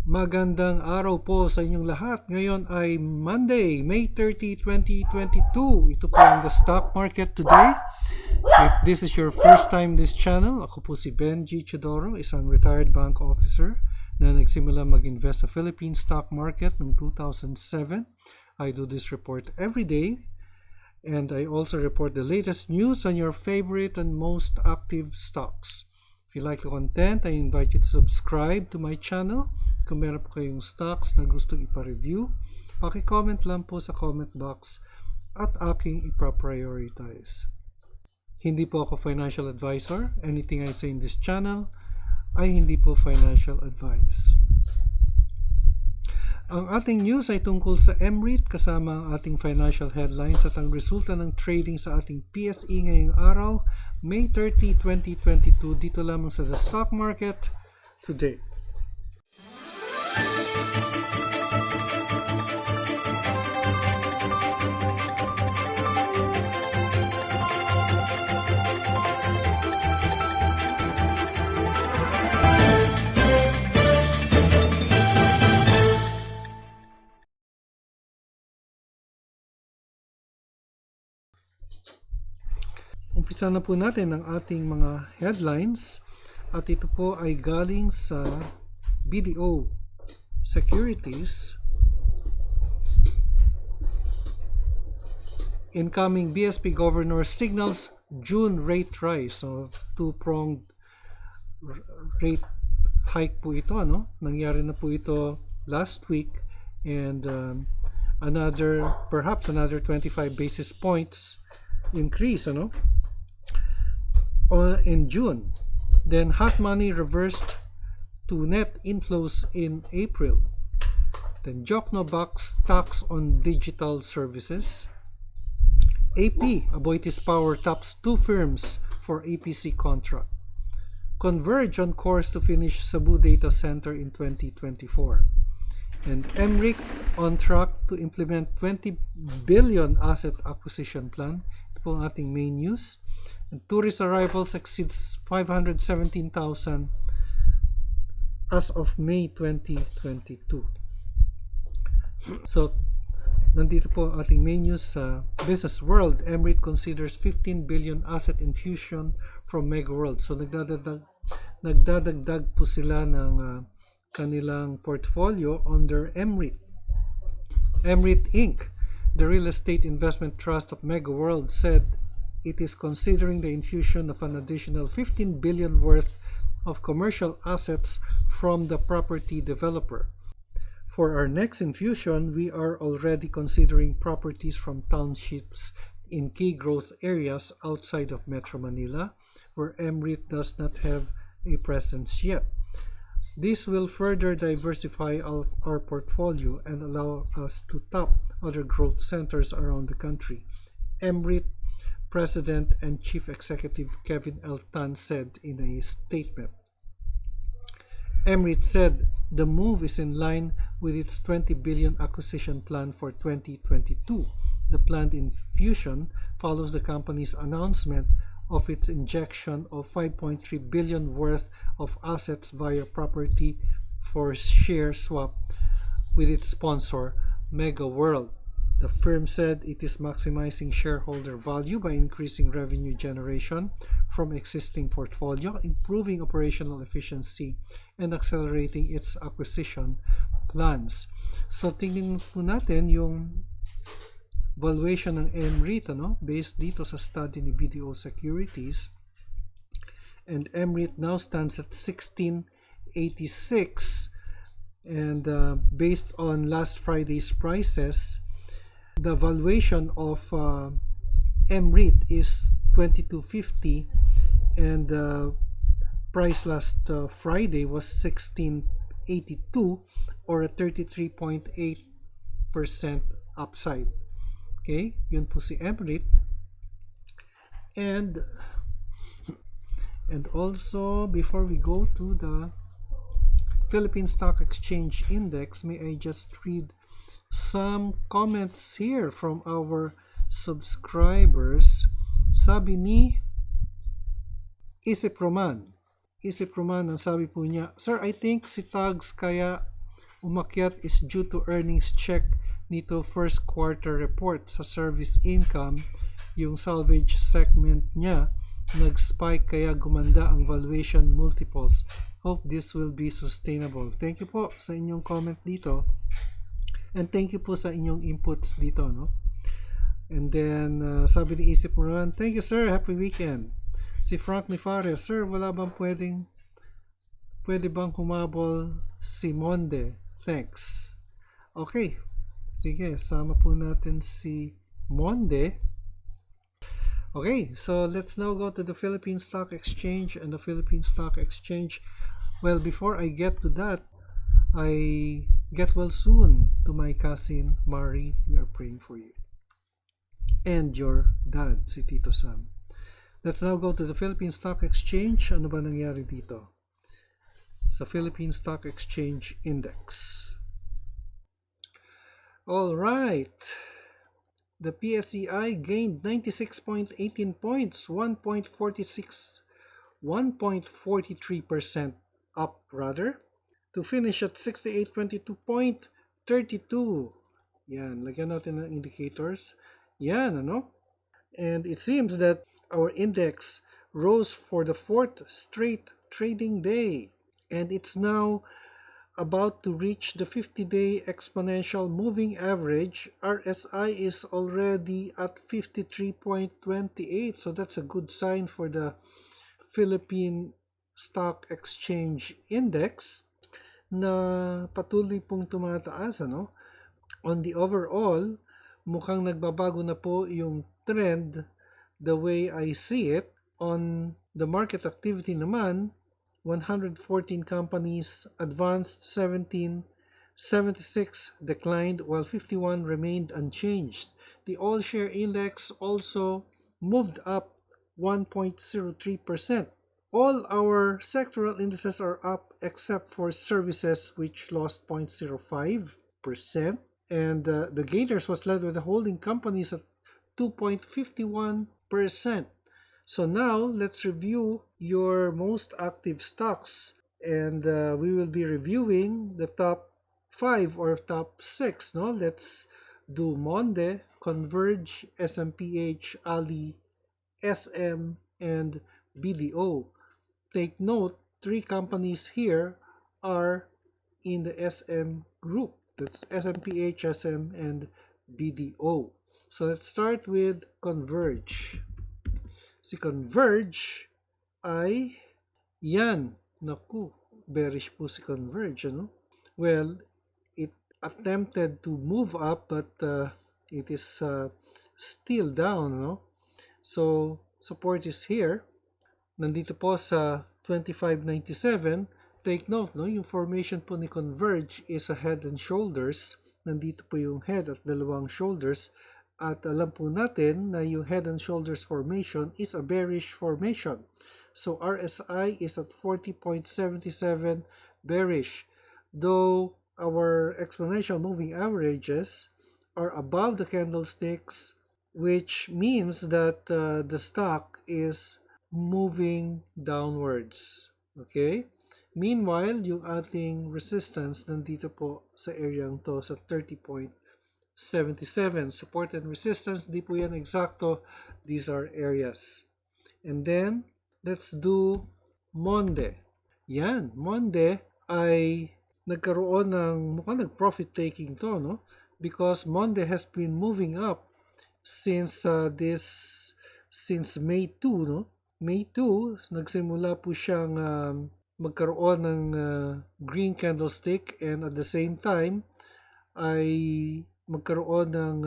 Magandang araw po sa inyong lahat. Ngayon ay Monday, May 30, 2022. Ito po ang the stock market today. If this is your first time this channel, ako po si Benji Chidoro, isang retired bank officer na nagsimula mag-invest sa Philippine stock market noong 2007. I do this report every day and I also report the latest news on your favorite and most active stocks. If you like the content, I invite you to subscribe to my channel. Kung meron po kayong stocks na gustong ipa-review, paki-comment lang po sa comment box at aking ipa-prioritize. Hindi po ako financial advisor. Anything I say in this channel ay hindi po financial advice. Ang ating news ay tungkol sa MREIT kasama ang ating financial headlines at ang resulta ng trading sa ating PSE ngayong araw, May 30, 2022, dito lamang sa The Stock Market Today. Umpisa na po natin ang ating mga headlines at ito po ay galing sa BDO Securities. Incoming BSP Governor signals June rate rise. So, two-pronged rate hike po ito. Nangyari na po ito last week and perhaps another 25 basis points increase in June. Then hot money reversed to net inflows in April. Then Jokno bucks tax on digital services. AP, Aboitiz Power tops two firms for APC contract. Converge on course to finish Cebu data center in 2024. And MREIT on track to implement 20 billion asset acquisition plan. Ito po ang ating main news. And tourist arrivals exceeds 517,000 as of May 2022. So, nandito po ang ating main news sa business world. MREIT considers 15 billion asset infusion from Mega World. So, nagdadagdag po sila ng kanilang portfolio under MREIT. MREIT Inc., the real estate investment trust of Mega World, said it is considering the infusion of an additional 15 billion worth of commercial assets from the property developer. For our next infusion, we are already considering properties from townships in key growth areas outside of Metro Manila, where MREIT does not have a presence yet. This will further diversify our portfolio and allow us to tap other growth centers around the country. MREIT President and Chief Executive Kevin L. Tan said in a statement. MREIT said the move is in line with its 20 billion acquisition plan for 2022. The planned infusion follows the company's announcement of its injection of 5.3 billion worth of assets via property for share swap with its sponsor, Mega World. The firm said it is maximizing shareholder value by increasing revenue generation from existing portfolio, improving operational efficiency, and accelerating its acquisition plans. So, tingnan po natin yung valuation ng MREIT, based dito sa study ni BDO Securities. And MREIT now stands at 1686, and based on last Friday's prices, the valuation of MREIT is 2250 and the price last Friday was 1682 or a 33.8% upside. Okay, yun po si MREIT. And also, before we go to the Philippine Stock Exchange Index, may I just read some comments here from our subscribers. Sabi ni Isip Roman, ang sabi po niya, Sir, I think si Tags kaya umakyat is due to earnings check nito first quarter report sa service income. Yung salvage segment niya nag-spike kaya gumanda ang valuation multiples. Hope this will be sustainable. Thank you po sa inyong comment dito. And thank you po sa inyong inputs dito, no? And then, sabi ni Isip Moran, thank you sir, happy weekend. Si Frank Nifares, sir, wala bang pwede bang humabol si Monde? Thanks. Okay, sige, sama po natin si Monde. Okay, so let's now go to the Philippine Stock Exchange and the Philippine Stock Exchange. Well, before I get to that, I get well soon to my cousin Mari. We are praying for you. And your dad, si Tito Sam. Let's now go to the Philippine Stock Exchange. Ano ba nangyari dito? Sa Philippine Stock Exchange Index. All right. The PSEI gained 96.18 points, 1.43% up rather, to finish at 6822.32. Yan, lagyan natin ng indicators. Yan, ano? And it seems that our index rose for the fourth straight trading day. And it's now about to reach the 50-day exponential moving average. RSI is already at 53.28. So that's a good sign for the Philippine Stock Exchange Index na patuloy pong tumataas, ano? On the overall, mukhang nagbabago na po yung trend the way I see it. On the market activity naman, 114 companies advanced, 76 declined, while 51 remained unchanged. The all-share index also moved up 1.03%. All our sectoral indices are up except for services, which lost 0.05%. And the gainers was led by the holding companies at 2.51%. So now let's review your most active stocks, and we will be reviewing the top 5 or top 6. No, let's do Monde, Converge, SMPH, Ali, SM, and BDO. Take note, 3 companies here are in the SM group. That's SMPH, SM, and BDO. So let's start with Converge. Si Converge ay yan. Naku, bearish po si Converge, ano? Well, it attempted to move up, but it is still down, no? So support is here. Nandito po sa 25.97. Take note, no? Yung formation po ni Converge is a head and shoulders. Nandito po yung head at dalawang shoulders. At alam po natin na yung head and shoulders formation is a bearish formation. So RSI is at 40.77 bearish. Though our exponential moving averages are above the candlesticks, which means that the stock is moving downwards. Okay? Meanwhile, yung ating resistance nandito po sa area to sa 30.77. Support and resistance, di po yan eksakto. These are areas. And then, let's do Monde. Yan, Monde ay nagkaroon ng, mukhang nag-profit taking to, no? Because Monde has been moving up since May 2, no? May 2, nagsimula po siyang magkaroon ng green candlestick, and at the same time ay magkaroon ng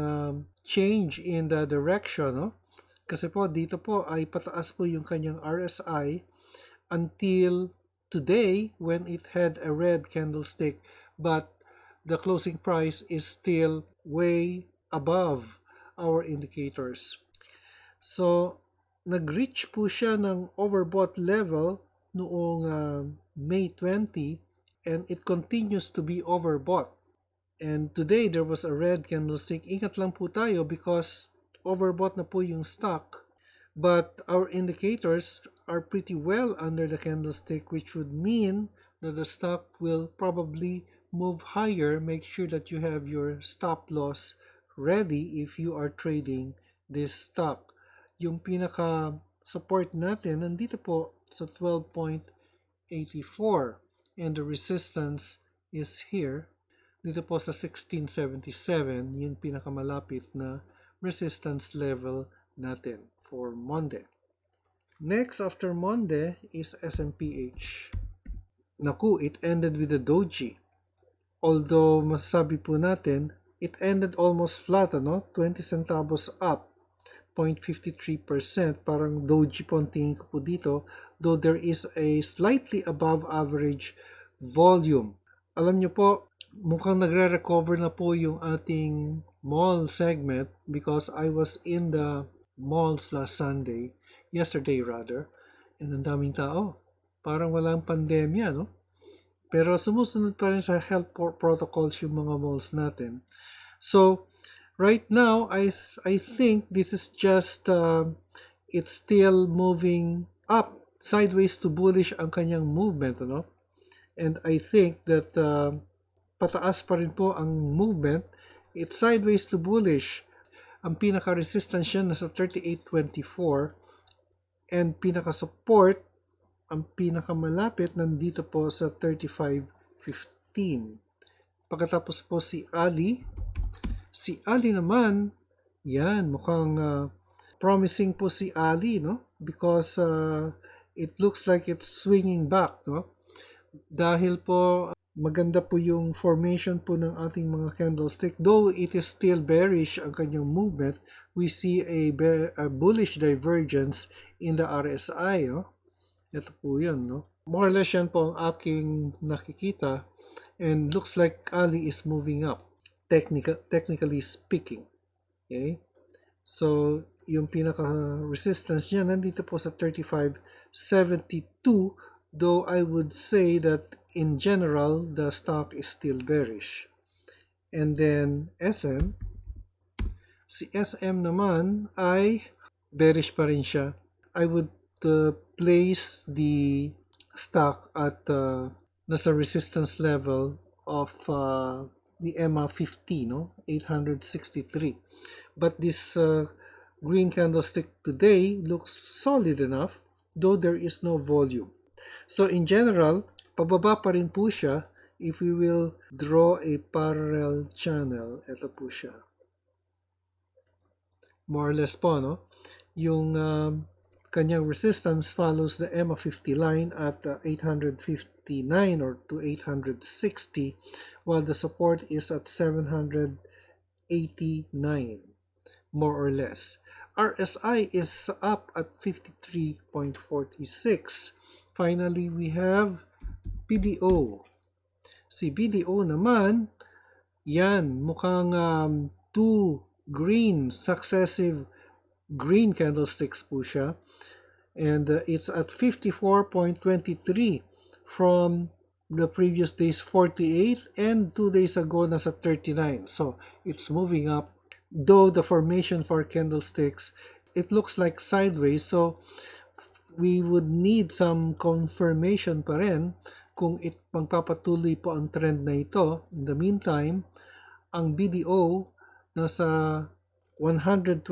change in the direction, no? Kasi po dito po ay pataas po yung kanyang RSI until today when it had a red candlestick, but the closing price is still way above our indicators. So nag-reach po siya ng overbought level noong May 20, and it continues to be overbought. And today there was a red candlestick. Ingat lang po tayo because overbought na po yung stock, but our indicators are pretty well under the candlestick, which would mean that the stock will probably move higher, make sure that you have your stop loss ready if you are trading this stock. Yung pinaka support natin nandito po sa 12.84 and the resistance is here dito po sa 1677, yung pinakamalapit na resistance level natin for MONDE. Next after MONDE is SMPH. Naku, it ended with a doji. Although masasabi po natin, it ended almost flat, 20 centavos up, 0.53%. Parang doji po ang tingin ko po dito, though there is a slightly above average volume. Alam nyo po, mukhang nagre-recover na po yung ating mall segment because I was in the malls yesterday rather, and ang daming tao. Parang walang pandemya, no? Pero sumusunod pa rin sa health protocols yung mga malls natin. So, right now, I think this is just, it's still moving up, sideways to bullish ang kanyang movement, no? And I think that pataas pa rin po ang movement. It's sideways to bullish. Ang pinaka-resistance yan nasa 38.24 and pinaka-support, ang pinakamalapit nandito po sa 35.15. Pagkatapos po si Ali. Si Ali naman, yan, mukhang promising po si Ali, no? Because it looks like it's swinging back, no? Dahil po maganda po yung formation po ng ating mga candlestick. Though it is still bearish ang kanyang movement, we see a bullish divergence in the RSI. Ito po yun. More or less yan po ang aking nakikita. And looks like Ali is moving up, technically speaking. Okay? So, yung pinaka-resistance niya nandito po sa 35.72. Though I would say that in general, the stock is still bearish. And then SM, si SM naman ay bearish pa rin siya. I would place the stock at nasa resistance level of the EMA 50, 863. But this green candlestick today looks solid enough, though there is no volume. So in general, pababa pa rin po siya if we will draw a parallel channel. Ito po siya. More or less po, yung kanyang resistance follows the EMA 50 line at 859 or to 860, while the support is at 789, more or less. RSI is up at 53.46. Finally, we have BDO. Si BDO naman, yan, mukhang two successive green candlesticks po siya. And it's at 54.23 from the previous day's 48 and 2 days ago nasa 39. So, it's moving up. Though the formation for candlesticks, it looks like sideways. So, we would need some confirmation pa rin kung magpapatuloy po ang trend na ito. In the meantime, ang BDO nasa 124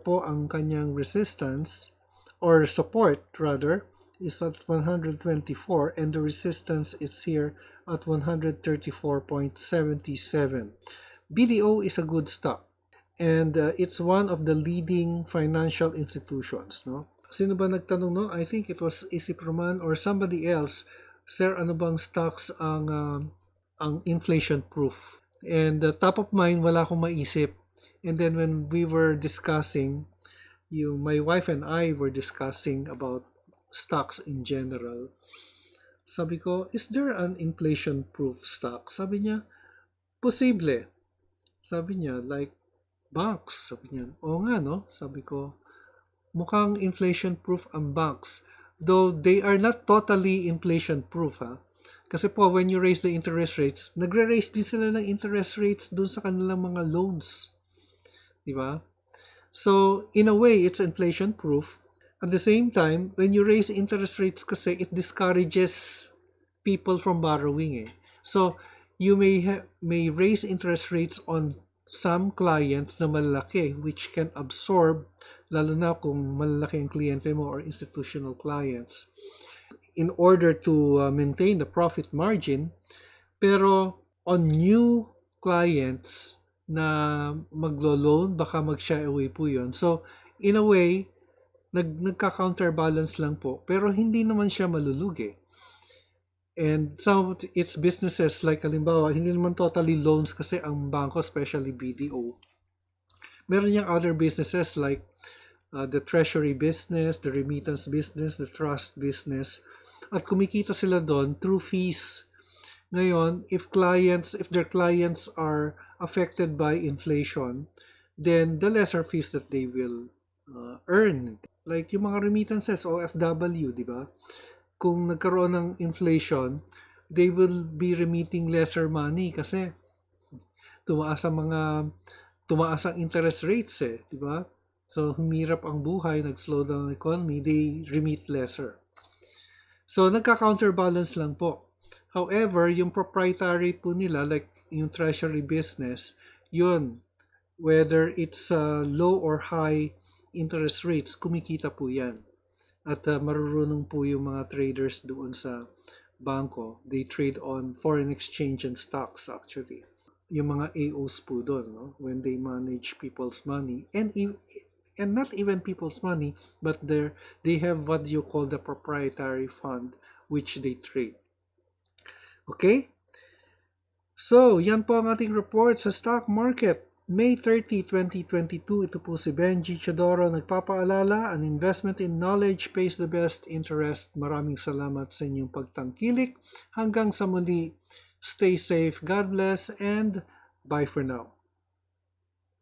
po ang kanyang resistance or support rather is at 124 and the resistance is here at 134.77. BDO is a good stock and it's one of the leading financial institutions, Sino ba nagtanong, I think it was Isip Roman or somebody else, sir, ano bang stocks ang inflation proof? And top of mind, wala akong maisip. And then when we were discussing, my wife and I were discussing about stocks in general. Sabi ko, is there an inflation proof stock? Sabi niya, posible. Sabi niya, like banks. Sabi niya, oo nga, Sabi ko, mukhang inflation-proof ang banks. Though they are not totally inflation-proof, Kasi po, when you raise the interest rates, nagre-raise din sila ng interest rates dun sa kanilang mga loans. Diba? So, in a way, it's inflation-proof. At the same time, when you raise interest rates kasi, it discourages people from borrowing. So, you may raise interest rates on some clients na malalaki, which can absorb, lalo na kung malalaki ang kliyente mo or institutional clients, in order to maintain the profit margin. Pero on new clients na maglo-loan, baka mag-shy away po yun. So, in a way, nagka-counterbalance lang po. Pero hindi naman siya malulugi. And some of its businesses, like halimbawa, hindi naman totally loans kasi ang bangko, especially BDO. Meron niyang other businesses like the treasury business, the remittance business, the trust business. At kumikita sila doon through fees. Ngayon, if their clients are affected by inflation, then the lesser fees that they will earn. Like yung mga remittances, OFW, di ba? Kung nagkaroon ng inflation, they will be remitting lesser money kasi tumaas ang interest rates di ba? So humirap ang buhay, nag-slow down ang economy, they remit lesser. So nagka-counterbalance lang po. However, yung proprietary po nila, like yung treasury business, yun, whether it's low or high interest rates, kumikita po yan. At marurunong po yung mga traders doon sa bangko. They trade on foreign exchange and stocks actually. Yung mga AOs po doon, no? When they manage people's money. And not even people's money, but they have what you call the proprietary fund which they trade. Okay? So, yan po ang ating report sa stock market. May 30, 2022, ito po si Benji Chodoro nagpapaalala, an investment in knowledge pays the best interest. Maraming salamat sa inyong pagtangkilik. Hanggang sa muli, stay safe, God bless, and bye for now.